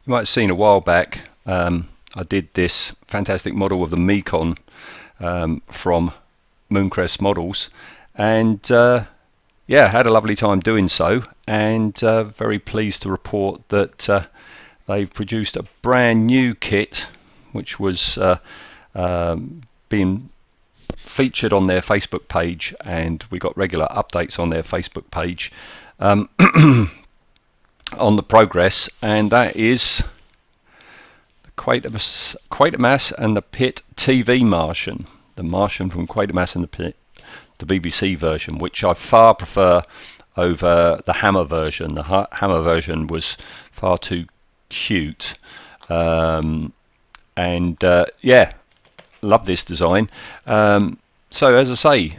You might have seen a while back, I did this fantastic model of the Mekon from Mooncrest Models, and yeah, had a lovely time doing so, and very pleased to report that they've produced a brand new kit, which was being featured on their Facebook page, and we got regular updates on their Facebook page on the progress, and that is the Quatermass and the Pit TV Martian. The Martian from Quatermass and the Pit, the BBC version, which I far prefer over the Hammer version. The Hammer version was far too cute, and yeah, love this design. So as I say,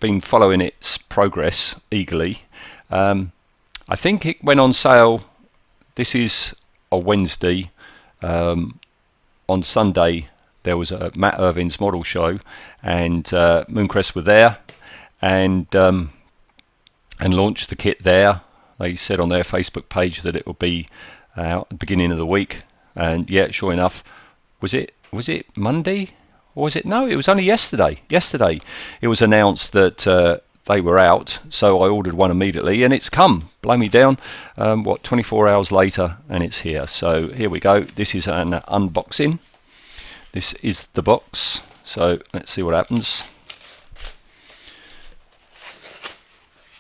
been following its progress eagerly. I think it went on sale. This is a Wednesday. On Sunday there was a Matt Irvin's model show, and Mooncrest were there, and launched the kit there. They said on their Facebook page that it will be out at the beginning of the week, and yeah, sure enough, was it Monday, or was it? No, it was only yesterday. Yesterday it was announced that they were out, so I ordered one immediately, and it's come. Blow me down. 24 hours later, and it's here. So here we go. This is an unboxing. This is the box. So let's see what happens.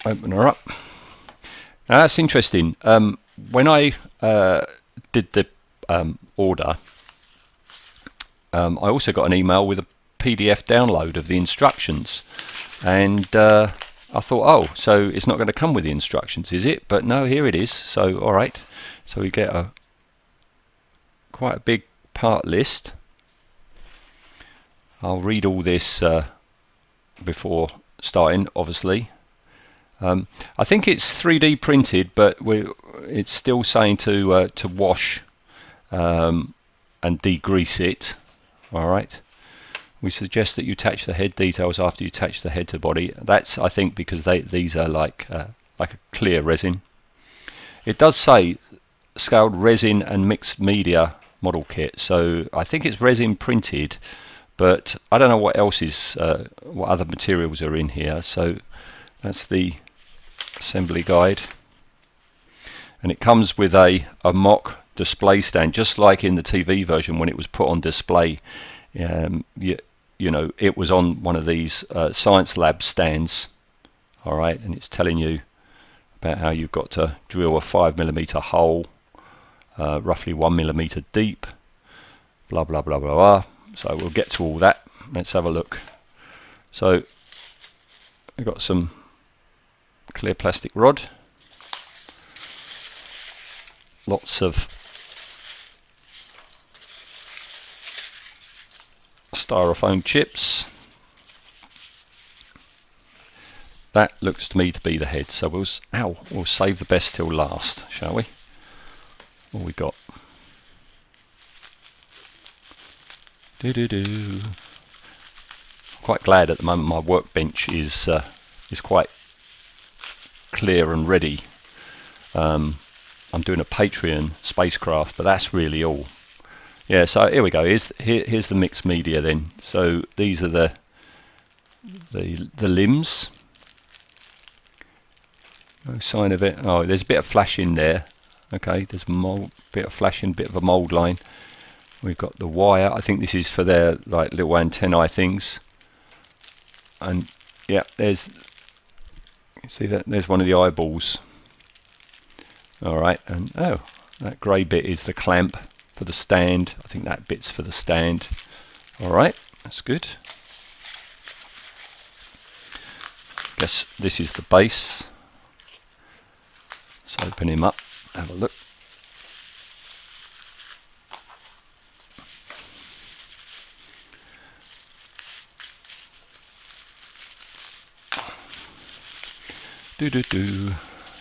Open her up. Now that's interesting. When I did the order, I also got an email with a PDF download of the instructions, and I thought, oh, so it's not going to come with the instructions, is it? But no, here it is. So all right, so we get quite a big part list. I'll read all this before starting, obviously. I think it's 3D printed, but it's still saying to wash and degrease it. All right. We suggest that you attach the head details after you attach the head to the body. That's, I think, because these are like a clear resin. It does say scaled resin and mixed media model kit, so I think it's resin printed, but I don't know what else is, what other materials are in here. So that's the assembly guide, and it comes with a mock display stand, just like in the TV version when it was put on display. You know, it was on one of these science lab stands. All right, and it's telling you about how you've got to drill a 5mm hole, roughly 1mm deep, blah blah blah blah blah. So we'll get to all that. Let's have a look. So we've got some clear plastic rod, lots of styrofoam chips. That looks to me to be the head, so we'll save the best till last, shall we? What we got? Quite glad at the moment my workbench is quite clear and ready. I'm doing a Patreon spacecraft, but that's really all. Yeah, so here we go. Here's the mixed media then. So these are the limbs. No sign of it. Oh, there's a bit of flashing there. Okay, there's a bit of flashing, bit of a mold line. We've got the wire. I think this is for their like little antennae things. And yeah, see that there's one of the eyeballs. All right, and oh, that grey bit is the clamp for the stand. I think that bit's for the stand. All right, that's good. Guess this is the base. Let's open him up, have a look.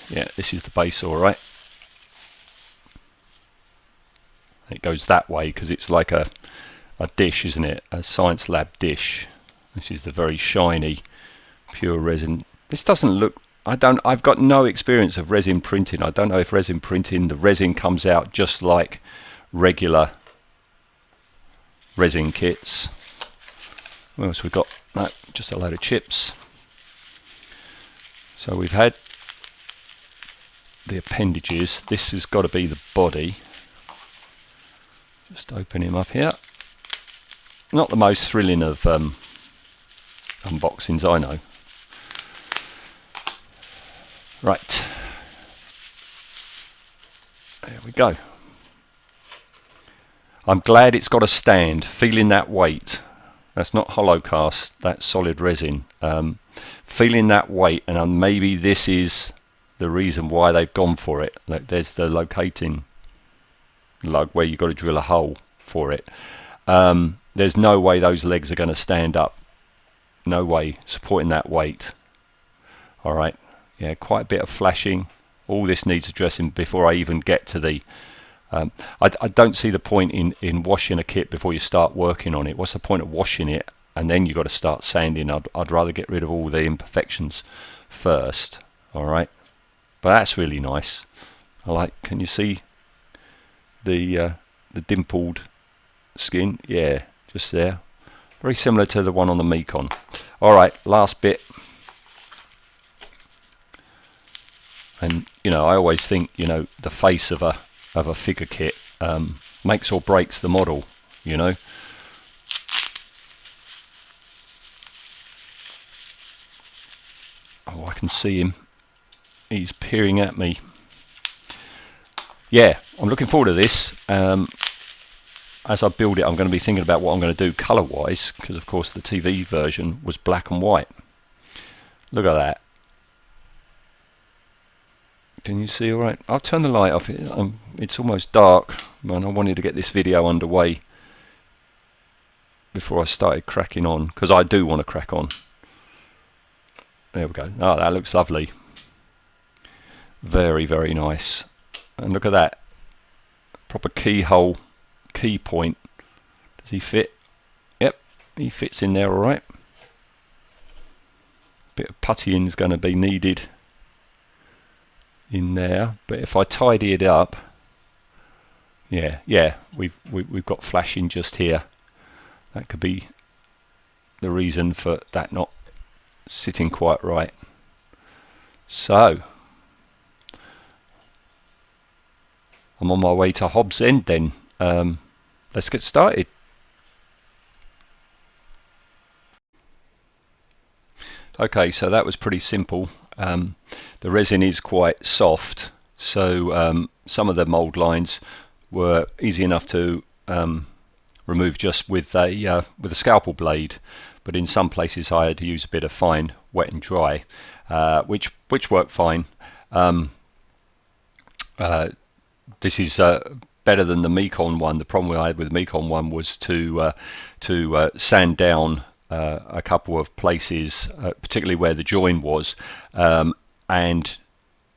Yeah, this is the base, all right. It goes that way because it's like a dish, isn't it? A science lab dish. This is the very shiny, pure resin. This doesn't look I've got no experience of resin printing. I don't know if resin printing, the resin comes out just like regular resin kits. What else we got? No, just a load of chips. So we've had the appendages. This has got to be the body. Just open him up here. Not the most thrilling of unboxings, I know. Right, there we go. I'm glad it's got a stand. Feeling that weight. That's not hollow cast, that's solid resin. Feeling that weight, and maybe this is the reason why they've gone for it. There's the locating lug where you've got to drill a hole for it. There's no way those legs are going to stand up. No way, supporting that weight. Alright. Yeah, quite a bit of flashing. All this needs addressing before I even get to the... I don't see the point in washing a kit before you start working on it. What's the point of washing it and then you've got to start sanding? I'd rather get rid of all the imperfections first. Alright, but that's really nice. I like, can you see the dimpled skin? Yeah, just there. Very similar to the one on the Mekon. Alright, last bit. And you know, I always think, you know, the face of a figure kit makes or breaks the model, you know. Oh, I can see him. He's peering at me. Yeah, I'm looking forward to this. As I build it, I'm going to be thinking about what I'm going to do colour-wise, because of course the TV version was black and white. Look at that. Can you see all right? I'll turn the light off. It's almost dark, and I wanted to get this video underway before I started cracking on, because I do want to crack on. There we go. Oh, that looks lovely. Very, very nice. And look at that. Proper keyhole, key point. Does he fit? Yep, he fits in there all right. Bit of puttying is going to be needed in there, but if I tidy it up, yeah, we've got flashing just here. That could be the reason for that not sitting quite right. So I'm on my way to Hobbs End then. Let's get started. Okay, so that was pretty simple. The resin is quite soft, so some of the mould lines were easy enough to remove just with a scalpel blade, but in some places I had to use a bit of fine wet and dry, which worked fine. This is better than the Mekon one. The problem I had with the Mekon one was to sand down a couple of places, particularly where the join was, and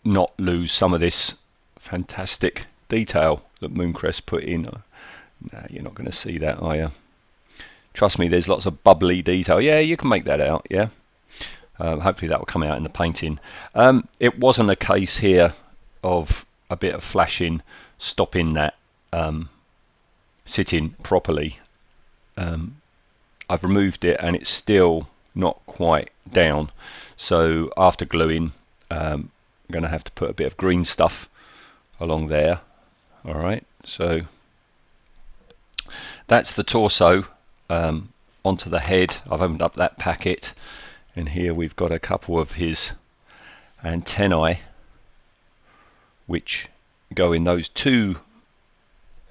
not lose some of this fantastic detail that Mooncrest put in. Nah, you're not going to see that, are you? Trust me, there's lots of bubbly detail. Yeah, you can make that out, yeah. Hopefully that will come out in the painting. It wasn't a case here of a bit of flashing stopping that sitting properly. I've removed it and it's still not quite down, so after gluing I'm going to have to put a bit of green stuff along there. Alright, so that's the torso. Onto the head, I've opened up that packet, and here we've got a couple of his antennae which go in those two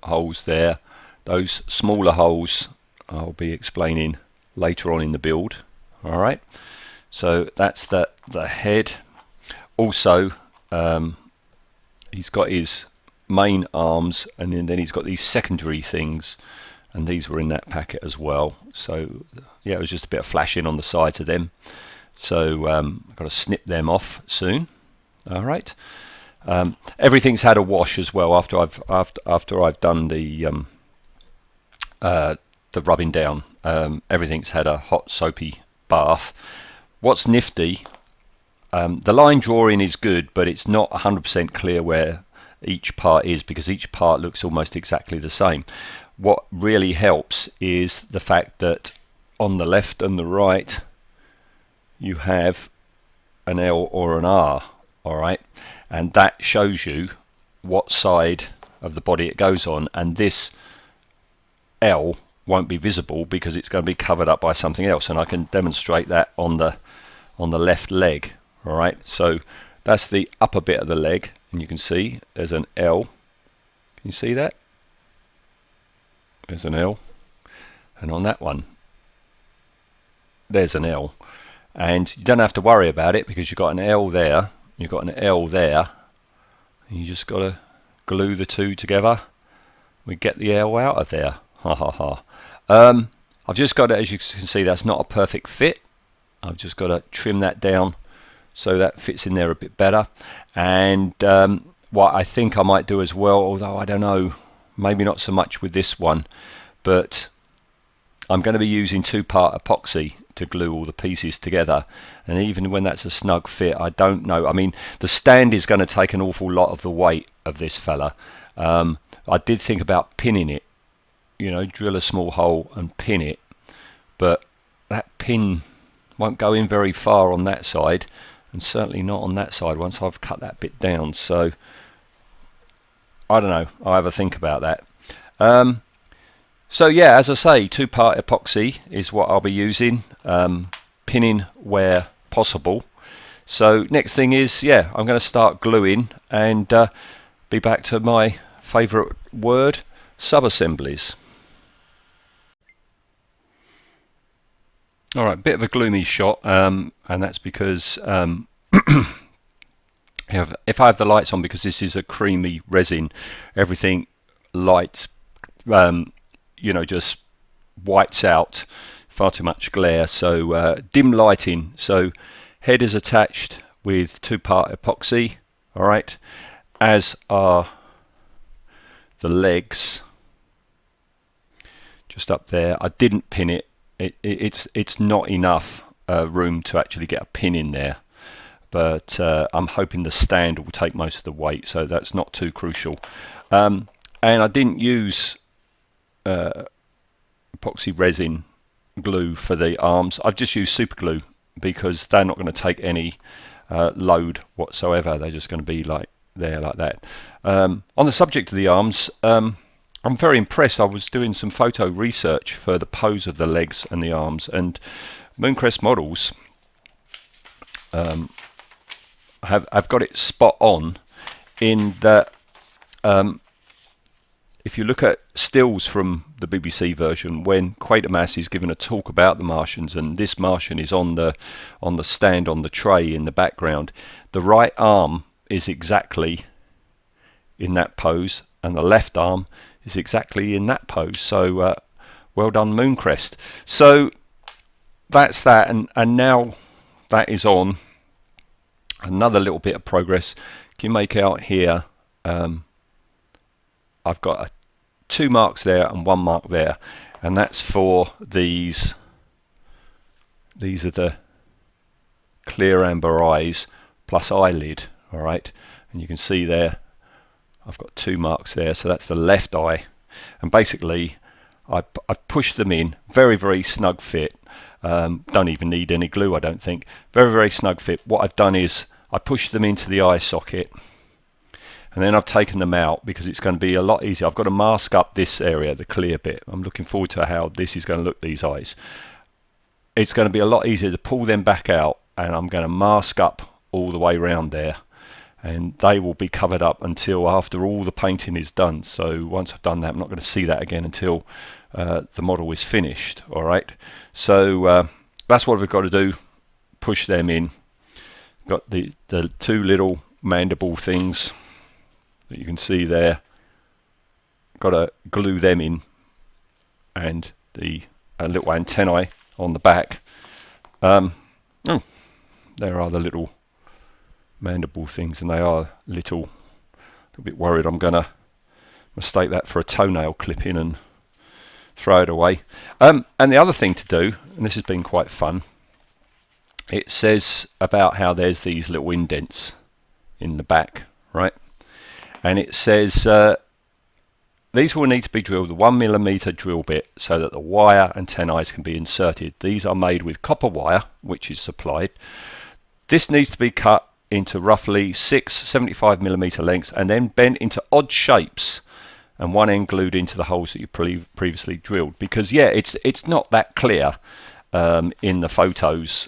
holes there. Those smaller holes I'll be explaining later on in the build. Alright, so that's the head. Also he's got his main arms, and then he's got these secondary things, and these were in that packet as well. So yeah, it was just a bit of flashing on the sides of them, so I've got to snip them off soon. Alright, everything's had a wash as well after I've done the rubbing down. Everything's had a hot soapy bath. What's nifty, the line drawing is good, but it's not 100% clear where each part is, because each part looks almost exactly the same. What really helps is the fact that on the left and the right you have an L or an R, alright, and that shows you what side of the body it goes on, and this L won't be visible because it's going to be covered up by something else, and I can demonstrate that on the left leg. Alright, so that's the upper bit of the leg, and you can see there's an L. Can you see that? There's an L, and on that one there's an L, and you don't have to worry about it because you've got an L there, you've got an L there, and you just got to glue the two together. We get the L out of there. Ha ha ha. I've just got to, as you can see, that's not a perfect fit. I've just got to trim that down so that fits in there a bit better. And what I think I might do as well, although I don't know, maybe not so much with this one, but I'm going to be using 2-part epoxy to glue all the pieces together, and even when that's a snug fit, I don't know. I mean, the stand is going to take an awful lot of the weight of this fella. I did think about pinning it, you know, drill a small hole and pin it, but that pin won't go in very far on that side, and certainly not on that side once I've cut that bit down. So I don't know, I'll have a think about that. So yeah, as I say, 2-part epoxy is what I'll be using, pinning where possible. So next thing is, yeah, I'm going to start gluing and be back to my favourite word, sub-assemblies. Alright, bit of a gloomy shot, and that's because if I have the lights on, because this is a creamy resin, everything light, you know, just whites out, far too much glare. So dim lighting. So head is attached with 2-part epoxy, alright, as are the legs just up there. I didn't pin it. It's not enough room to actually get a pin in there, but I'm hoping the stand will take most of the weight, so that's not too crucial. And I didn't use epoxy resin glue for the arms. I've just used super glue because they're not going to take any load whatsoever. They're just going to be like there, like that. On the subject of the arms, I'm very impressed. I was doing some photo research for the pose of the legs and the arms, and Mooncrest Models have got it spot on in that if you look at stills from the BBC version, when Quatermass is given a talk about the Martians, and this Martian is on the stand on the tray in the background, the right arm is exactly in that pose, and the left arm is exactly in that pose. So well done, Mooncrest. So that's that, and now that is on. Another little bit of progress. Can you make out here? I've got 2 marks there and 1 mark there, and that's for these. These are the clear amber eyes plus eyelid. All right, and you can see there I've got 2 marks there, so that's the left eye, and basically I've pushed them in, very snug fit. Don't even need any glue, I don't think. Very snug fit. What I've done is I pushed them into the eye socket, and then I've taken them out because it's going to be a lot easier. I've got to mask up this area, the clear bit. I'm looking forward to how this is going to look, these eyes. It's going to be a lot easier to pull them back out, and I'm going to mask up all the way around there, and they will be covered up until after all the painting is done. So once I've done that, I'm not going to see that again until the model is finished. Alright, so that's what we've got to do, push them in. Got the 2 little mandible things that you can see there, got to glue them in, and the little antennae on the back. Oh, there are the little mandible things, and they are little. A bit worried I'm gonna mistake that for a toenail clipping and throw it away. And the other thing to do, and this has been quite fun, it says about how there's these little indents in the back, right? And it says these will need to be drilled with a 1mm drill bit so that the wire antennae can be inserted. These are made with copper wire, which is supplied. This needs to be cut into roughly 6 75mm lengths and then bent into odd shapes, and one end glued into the holes that you previously drilled. Because yeah, it's not that clear in the photos,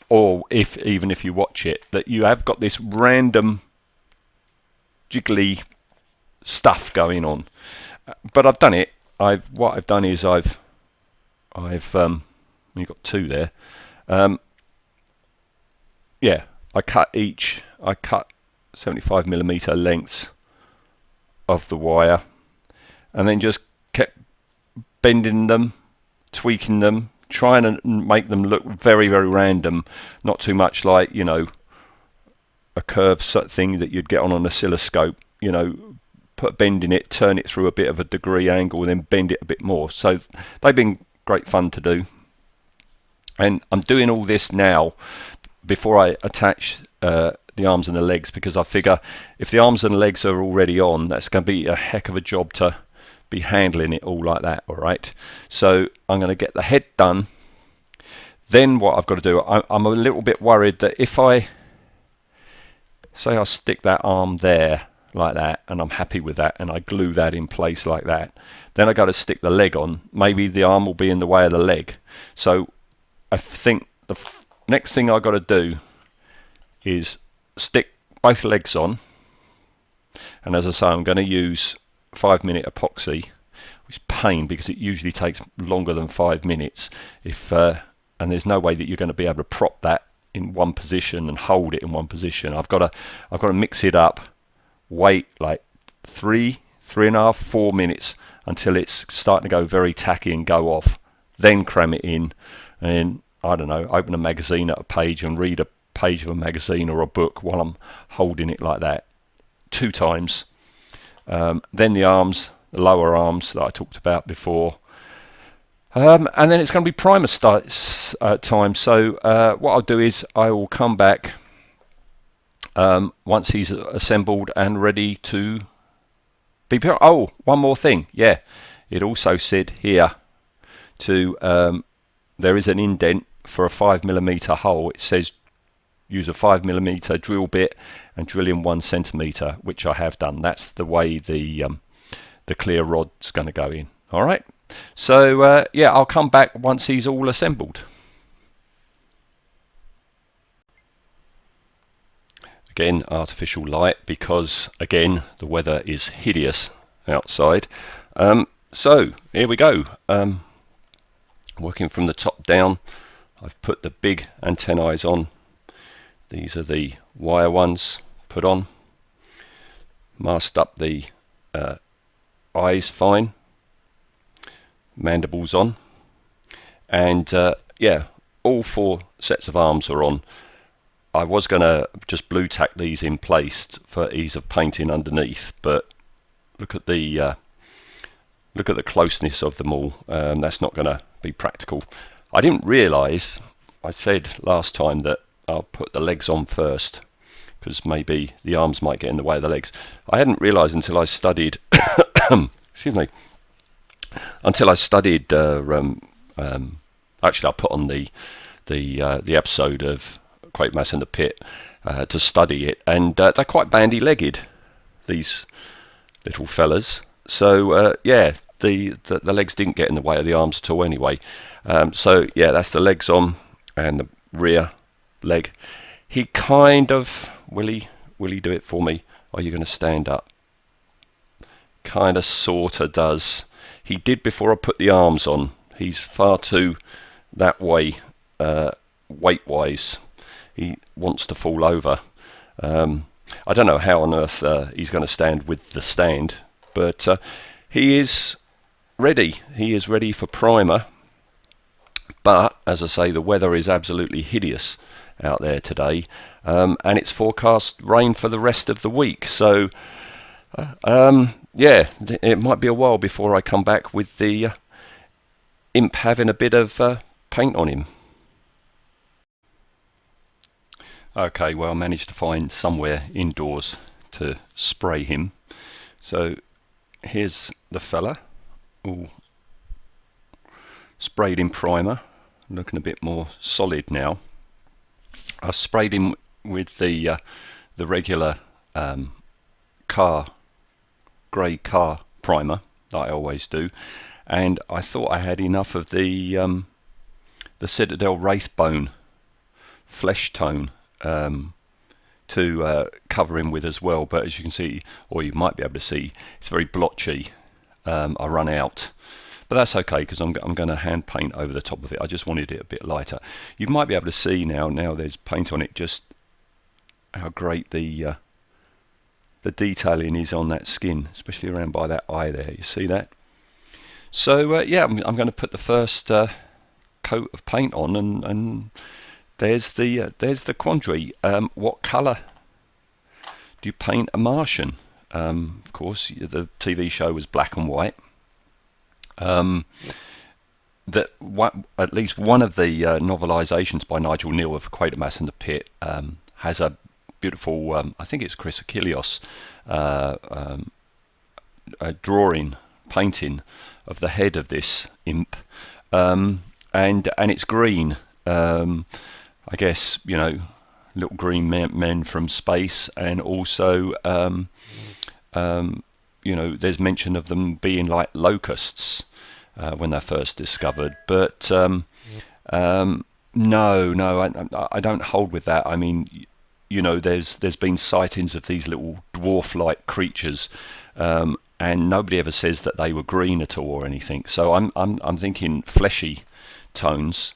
or even if you watch it, that you have got this random jiggly stuff going on. But I've done it. What I've done is I've you've got two there. Yeah, I cut 75mm lengths of the wire, and then just kept bending them, tweaking them, trying to make them look very, very random, not too much like, you know, a curved thing that you'd get on an oscilloscope. You know, put a bend in it, turn it through a bit of a degree angle, and then bend it a bit more. So they've been great fun to do, and I'm doing all this now before I attach the arms and the legs, because I figure if the arms and the legs are already on, that's going to be a heck of a job to be handling it all like that. All right, so I'm going to get the head done. Then what I've got to do, I'm a little bit worried that if I say I stick that arm there like that, and I'm happy with that, and I glue that in place like that, then I got to stick the leg on. Maybe the arm will be in the way of the leg. So I think the next thing I've got to do is stick both legs on, and as I say, I'm going to use 5-minute epoxy, which is pain because it usually takes longer than 5 minutes. And there's no way that you're going to be able to prop that in one position and hold it in one position. I've got to mix it up, wait like 3.5, 4 minutes until it's starting to go very tacky and go off, then cram it in, and I don't know, open a magazine at a page and read a page of a magazine or a book while I'm holding it like that 2 times. Then the arms, the lower arms that I talked about before, and then it's going to be primer time. So what I'll do is I will come back once he's assembled and ready to be put. Oh, one more thing, yeah, it also said here there is an indent for a 5mm hole. It says use a 5mm drill bit and drill in 1 centimetre, which I have done. That's the way the clear rod's going to go in. All right. So yeah, I'll come back once he's all assembled. Again, artificial light, because again the weather is hideous outside. So here we go. Working from the top down, I've put the big antennae on. These are the wire ones put on. Masked up the eyes fine. Mandibles on. And yeah, all 4 sets of arms are on. I was going to just blue tack these in place for ease of painting underneath, but look at the closeness of them all. That's not going to be practical. I didn't realise, I said last time that I'll put the legs on first because maybe the arms might get in the way of the legs. I hadn't realised until I studied excuse me, until I studied actually I put on the episode of Quatermass in the Pit to study it, and they're quite bandy-legged, these little fellas. So yeah, the legs didn't get in the way of the arms at all anyway. So yeah, that's the legs on, and the rear leg. He kind of will he do it for me? Are you going to stand up? Kind of sorta does. He did before I put the arms on. He's far too that way weight wise. He wants to fall over. I don't know how on earth he's going to stand with the stand, but he is ready. He is ready for primer. But as I say, the weather is absolutely hideous out there today, and it's forecast rain for the rest of the week. So yeah, it might be a while before I come back with the imp having a bit of paint on him. Okay, well, I managed to find somewhere indoors to spray him. So here's the fella, all sprayed in primer, looking a bit more solid now. I sprayed him with the regular grey car primer that I always do, and I thought I had enough of the Citadel Wraithbone flesh tone to cover him with as well. But as you can see, or you might be able to see, it's very blotchy. I run out. But that's okay, because I'm going to hand paint over the top of it. I just wanted it a bit lighter. You might be able to see now there's paint on it, just how great the detailing is on that skin, especially around by that eye there. You see that? So yeah, I'm going to put the first coat of paint on, and there's the quandary. What colour do you paint a Martian? Of course, the TV show was black and white. At least one of the novelisations by Nigel Neal of Quatermass and the Pit has a beautiful, I think it's Chris Achilleos, a drawing, painting of the head of this imp, and it's green. I guess, little green men from space, and also there's mention of them being like locusts when they're first discovered. But no, I don't hold with that. I mean, there's been sightings of these little dwarf-like creatures, and nobody ever says that they were green at all or anything. So I'm thinking fleshy tones.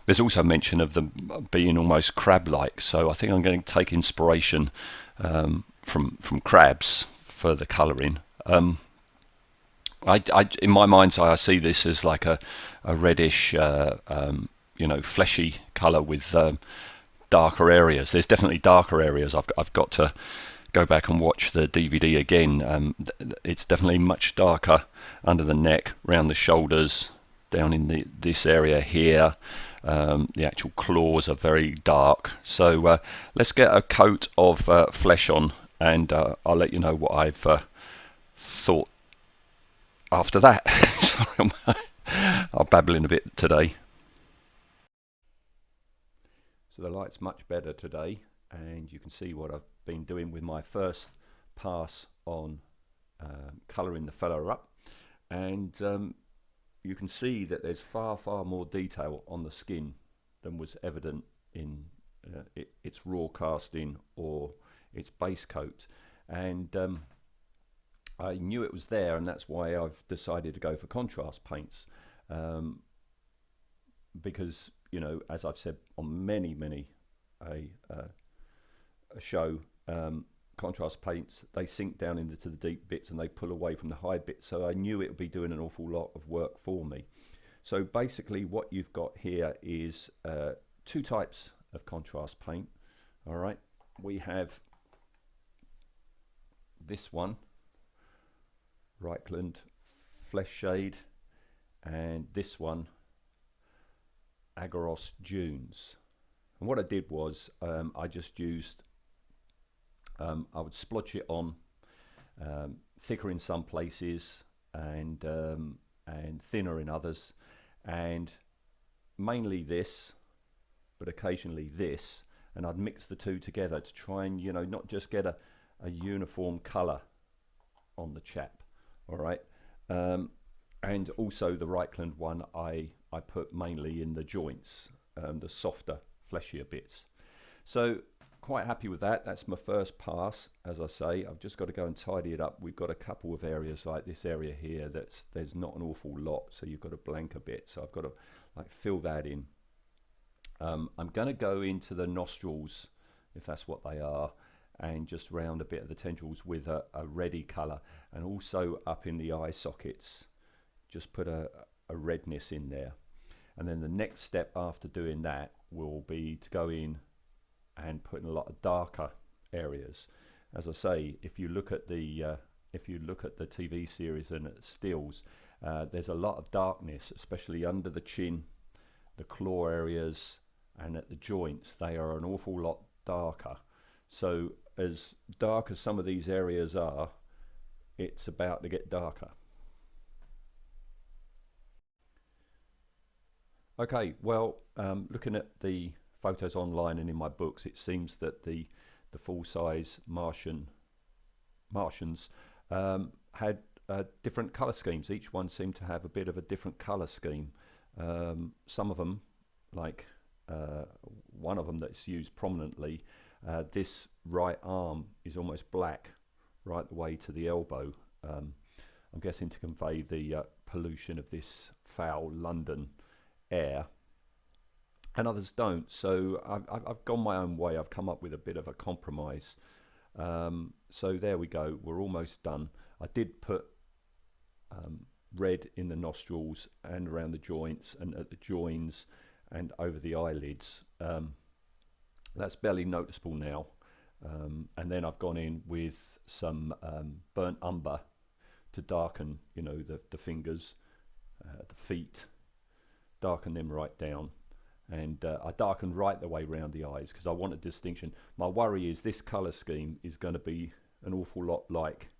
There's also mention of them being almost crab-like. So I think I'm going to take inspiration from crabs for the colouring. In my mind's eye, I see this as like a reddish, fleshy colour with darker areas. There's definitely darker areas. I've got to go back and watch the DVD again. It's definitely much darker under the neck, round the shoulders, down in this area here. The actual claws are very dark. So let's get a coat of flesh on, and I'll let you know what I've thought after that. Sorry, I'm babbling a bit today. So the light's much better today, and you can see what I've been doing with my first pass on colouring the fella up, and you can see that there's far more detail on the skin than was evident in its raw casting or its base coat, and I knew it was there, and that's why I've decided to go for contrast paints, because as I've said on many a show, contrast paints, they sink down into the deep bits and they pull away from the high bits, so I knew it would be doing an awful lot of work for me. So basically what you've got here is two types of contrast paint. All right, we have this one, Reichland Flesh Shade, and this one, Agaros Dunes. And what I did was I just used, I would splotch it on, thicker in some places and thinner in others, and mainly this, but occasionally this, and I'd mix the two together to try and not just get a uniform colour on the chap. All right, and also the Reichland one I put mainly in the joints, the softer, fleshier bits. So quite happy with that. That's my first pass. As I say, I've just got to go and tidy it up. We've got a couple of areas like this area here there's not an awful lot, so you've got to blank a bit. So I've got to fill that in. I'm going to go into the nostrils, if that's what they are, and just round a bit of the tendrils with a reddy colour, and also up in the eye sockets, just put a redness in there. And then the next step after doing that will be to go in and put in a lot of darker areas. As I say, if you look at the TV series and at stills, there's a lot of darkness, especially under the chin, the claw areas, and at the joints they are an awful lot darker. So as dark as some of these areas are, it's about to get darker. Okay, well, looking at the photos online and in my books, it seems that the full-size Martians had different colour schemes. Each one seemed to have a bit of a different colour scheme. Some of them, like one of them that's used prominently, this right arm is almost black right the way to the elbow. I'm guessing to convey the pollution of this foul London air, and others don't. So I've gone my own way. I've come up with a bit of a compromise. So there we go, we're almost done. I did put red in the nostrils and around the joints and at the joins and over the eyelids. That's barely noticeable now. And then I've gone in with some burnt umber to darken, you know, the fingers, the feet, darken them right down. And I darkened right the way around the eyes because I want a distinction. My worry is this colour scheme is going to be an awful lot like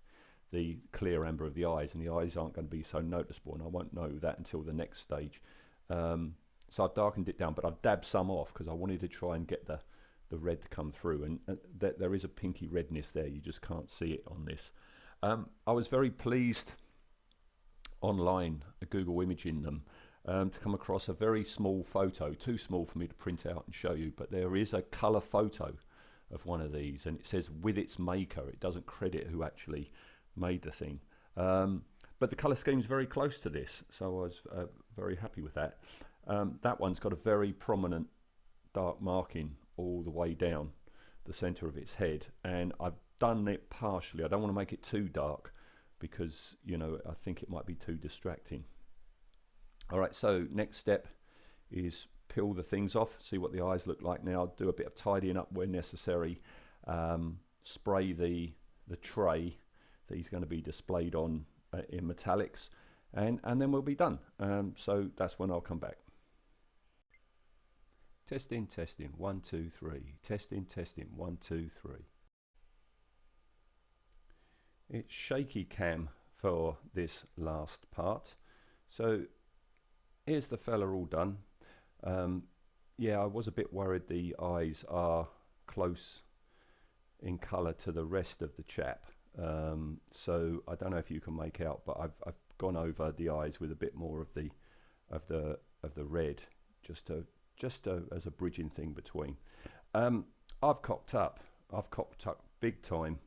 the clear amber of the eyes, and the eyes aren't going to be so noticeable, and I won't know that until the next stage. So I've darkened it down, but I've dabbed some off because I wanted to try and get the red to come through, and there is a pinky redness there. You just can't see it on this. I was very pleased online, Google imaging them, to come across a very small photo, too small for me to print out and show you, but there is a colour photo of one of these, and it says with its maker. It doesn't credit who actually made the thing, but the colour scheme is very close to this, so I was very happy with that. That one's got a very prominent dark marking all the way down the centre of its head, and I've done it partially. I don't want to make it too dark because, you know, I think it might be too distracting. Alright, so next step is peel the things off, see what the eyes look like now, do a bit of tidying up where necessary, spray the tray that he's going to be displayed on in metallics, and then we'll be done. So that's when I'll come back. Testing, 1, 2, 3. Testing, 1, 2, 3. It's shaky cam for this last part. So here's the fella all done. Yeah, I was a bit worried the eyes are close in colour to the rest of the chap. So I don't know if you can make out, but I've gone over the eyes with a bit more of the red, just as a bridging thing between. I've cocked up big time.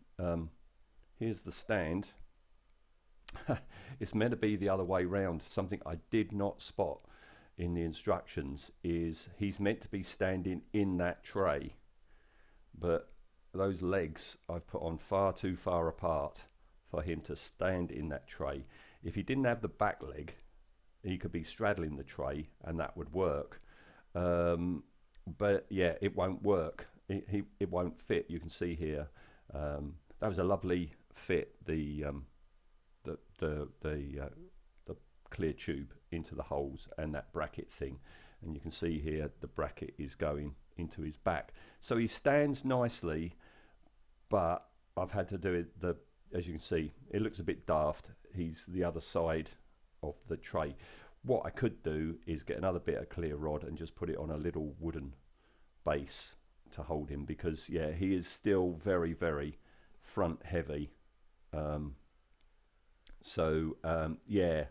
Here's the stand. It's meant to be the other way round. Something I did not spot in the instructions is he's meant to be standing in that tray, but those legs I've put on far too far apart for him to stand in that tray. If he didn't have the back leg, he could be straddling the tray and that would work. But yeah, it won't work. It won't fit. You can see here, that was a lovely fit. The clear tube into the holes and that bracket thing, and you can see here the bracket is going into his back, so he stands nicely, but I've had to do it, as you can see, it looks a bit daft. He's the other side of the tray. What I could do is get another bit of clear rod and just put it on a little wooden base to hold him, because yeah, he is still very, very front heavy. Yeah,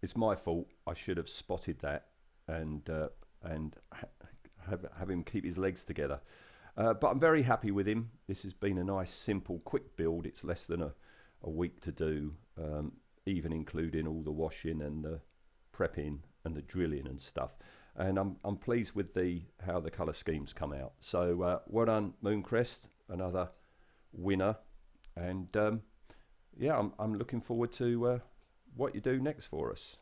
it's my fault. I should have spotted that and have him keep his legs together. But I'm very happy with him. This has been a nice, simple, quick build. It's less than a week to do, even including all the washing and the prepping and the drilling and stuff. And I'm pleased with how the colour schemes come out. So well done, Mooncrest, another winner. And yeah, I'm looking forward to what you do next for us.